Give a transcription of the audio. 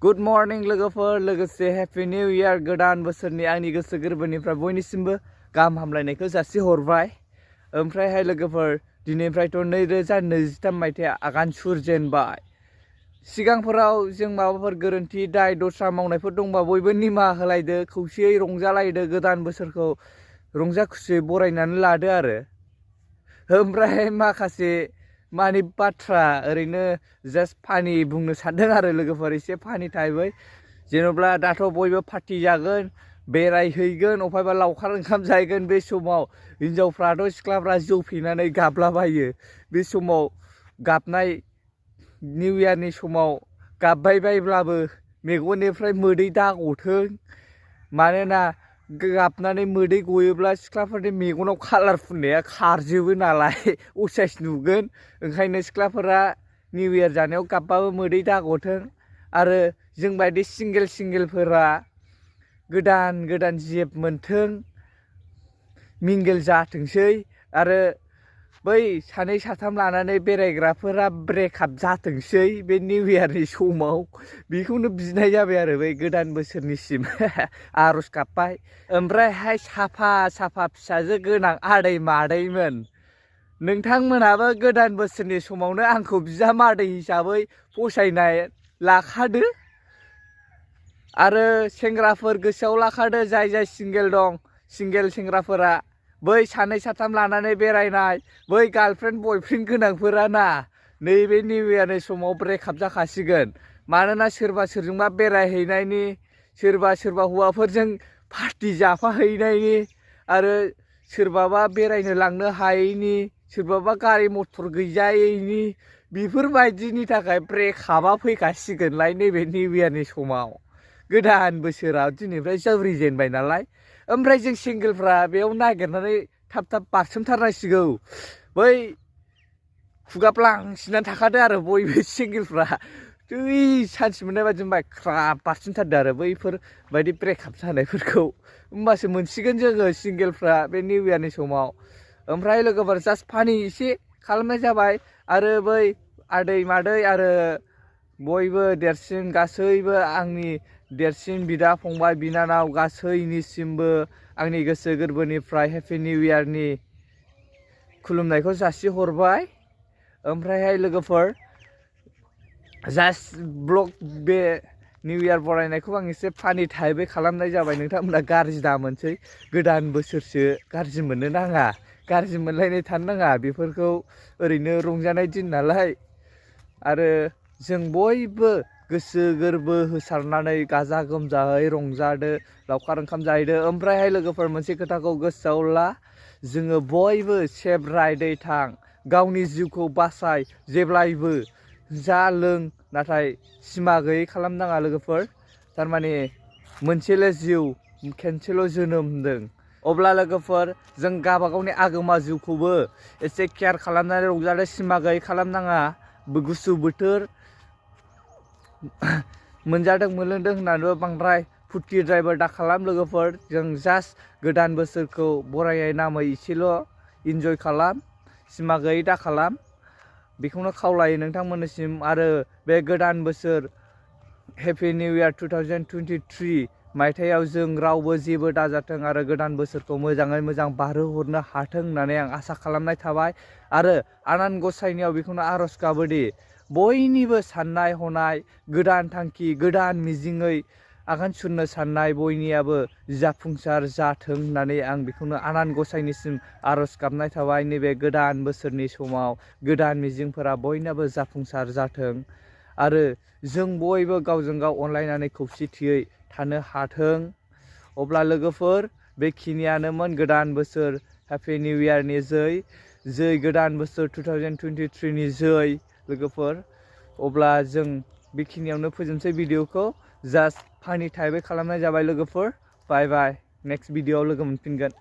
Good morning लोगोफोर लोगोसे happy new year गोदान बोसोरनि आंनि गोसो गोरबोनिफ्राय बयनिसिमबो गाहाम हामलायनायखौ जासिहरबाय। ओमफ्रायहाय लोगोफोर दिनैनिफ्रायथ' 2023 मायथाइया आगान सुरजेनबाय। सिगांफोराव जों माबाफोर गोरोन्थि दाय दस्रा मावनायफोर दंबा बयबो निमाहा होलायदो, खौसेयै रंजालायदो, गोदान बोसोरखौ रंजा खुसियै बरायनानै लादो आरो। ओमफ्राय माखासे मानि बाथ्रा ओरैनो जास्ट फानि बुंनो सानदों आरो लोगोफोर, एसे फानि टाइपै। जेन'ब्ला दाथ' बयबो पार्टि जागोन, बेरायहैगोन, अफायबा लावखार ओंखाम जाहैगोन। बे समाव हिनजावफ्राथ' सिख्लाफ्रा जौ फेनानै गाबलाबायो। बे समाव गाबनाय निउ इयारनि समाव गाबबाय बायब्लाबो मेगननिफ्राय मोदै दागथों। मानोना गाबनानै मोदै गयोब्ला सिख्लाफोरनि मेगनाव कालार फुननाया खारजोबो नालाय, असाइस नुगोन। ओंखायनो सिख्लाफोरा निउ इयार जानायाव गाबबाबो मोदै दागथों। आरो जोंबायदि सिंगेलफोरा गोदान गोदान जिएफ मोनथों, मिंगेल जाथोंसै। आरो बै सानै साथाम लानानै बेरायग्राफोरा ब्रेकआप जाथोंसै बे निउ इयारनि समाव। बेखौनो बिनाय जाबाय आरो बै गोदान बोसोरनिसिम आर'ज गाबबाय। ओमफ्रायहाय साफा फिसाजो गोनां आदै मादैमोन, नोंथांमोनाबो गोदान बोसोरनि समावनो आंखौ बिजामादै हिसाबै फसायनाय लाखादो। आरो सेंग्राफोर गोसोआव लाखादो, जाय सिंगेल दं, सिंगेल सेंग्राफोरा बै सानै साथाम लानानै बेरायनाय, बै गार्लफ्रेन्ड बयफ्रेन्ड गोनांफोरा ना नैबे निउ इयारनि समाव ब्रेकआप जाखासिगोन। मानोना सोरबा सोरजोंबा बेरायहैनायनि, सोरबा हौवाफोरजों पार्टि जाफाहैनायनि, आरो सोरबाबा बेरायनो लांनो हायैनि, सोरबाबा गारि मटर गैजायैनि, बेफोरबायदिनि थाखाय ब्रेकआपआ फैखासिगोनलाय नैबे निउ इयारनि समाव। गोदान बोसोरा दिनैनिफ्राय जावरिजेनबाय नालाय। ओमफ्राय जों सिंगेलफ्रा बेयाव नागिरनानै थाब बारसोमथारनांसिगौ। बै खुगाफ्लांसिनानै थाखादो आरो बयबो सिंगेलफ्रा। सान्स मोननाय बादि मोनबाय, ख्राब बारसिनथारदो आरो बैफोरबायदि ब्रेकआप जानायफोरखौ। होमबासो मोनसिगोन जोङो सिंगेलफ्रा बे निउ इयारनि समाव। ओमफ्राय लोगोफोर जास्ट फानि एसे खालामनाय जाबाय। आरो बै आदै मादै आरो बयबो देरसिन गासैबो आंनि देरसिन बिदा फंबाय बिनानाव गासैनिसिमबो आंनि गोसो गोरबोनिफ्राय हेपि निउ इयारनि खुलुमनायखौ जासिहरबाय। ओमफ्रायहाय लोगोफोर जास्ट ब्लग बे निउ इयार बरायनायखौ आं एसे फानि टाइपै खालामनाय जाबाय। नोंथांमोना गाज्रि दा मोनसै, गोदान बोसोरसो गाज्रि मोननो नाङा, गाज्रि मोनलायनाय थानो नाङा। बेफोरखौ ओरैनो रंजानाय दिन नालाय। आरो जों बयबो गोसो गोरबो होसारनानै गाजा गोमजायै रंजादो, लावखार ओंखाम जाहैदो। ओमफ्रायहाय लोगोफोर मोनसे खोथाखौ गोसोआव ला, जोङो बयबो सेफ राइडै थां, गावनि जिउखौ बासाय, जेब्लायबो जा लों, नाथाय सिमा गैयै खालामनाङा लोगोफोर। थारमाने मोनसेल' जिउ, खेनसेल' जोनोम होनदों। अब्ला लोगोफोर जों गावबागावनि आगोमा जिउखौबो एसे केयार खालामनानै रंजादो, सिमा गैयै खालामनाङा। गुसु बोथोर मोनजादों मोनलोंदों होननानैबो बांद्राय फुरथिद्रायबो दा खालाम लोगोफोर। जों जास्ट गोदान बोसोरखौ बरायनाय नामै एसेल' इन्जय खालाम, सिमा गैयै दा खालाम। बेखौनो खावलायो नोंथांमोननिसिम। आरो बे गोदान बोसोर हेपि निउ इयार 2023 मायथाइयाव जों रावबो जेबो दाजाथों आरो गोदान बोसोरखौ मोजाङै मोजां बारहोहरनो हाथों होननानै आं आसा खालामनाय थाबाय। आरो आनान गसाइनियाव बेखौनो आर'ज गाबोदि बयनिबो साननाय हनाय, गोदान थांखि, गोदान मिजिङै आगान सुरनो साननाय बयनियाबो जाफुंसार जाथों होननानै आं बेखौनो आनान गसाइनिसिम आर'ज गाबनाय थाबाय। नैबे गोदान बोसोरनि समाव गोदान मिजिंफोरा बयनाबो जाफुंसार जाथों। आरो जों बयबो गावजों गाव अनलायनानै खौसेथियै थानो हाथों। अब्ला लोगोफोर बेखिनियानोमोन गोदान बोसोर हेपि निउ इयारनि जै गोदान बोसोर 2023 नि जै लोगोफोर। अब्ला जों बेखिनियावनो फोजोबनोसै भिडिअखौ। जास्ट फानि टाइपै खालामनाय जाबाय लोगोफोर। बाय बाय, नेक्स्ट भिडिअआव लोगो मोनफिनगोन।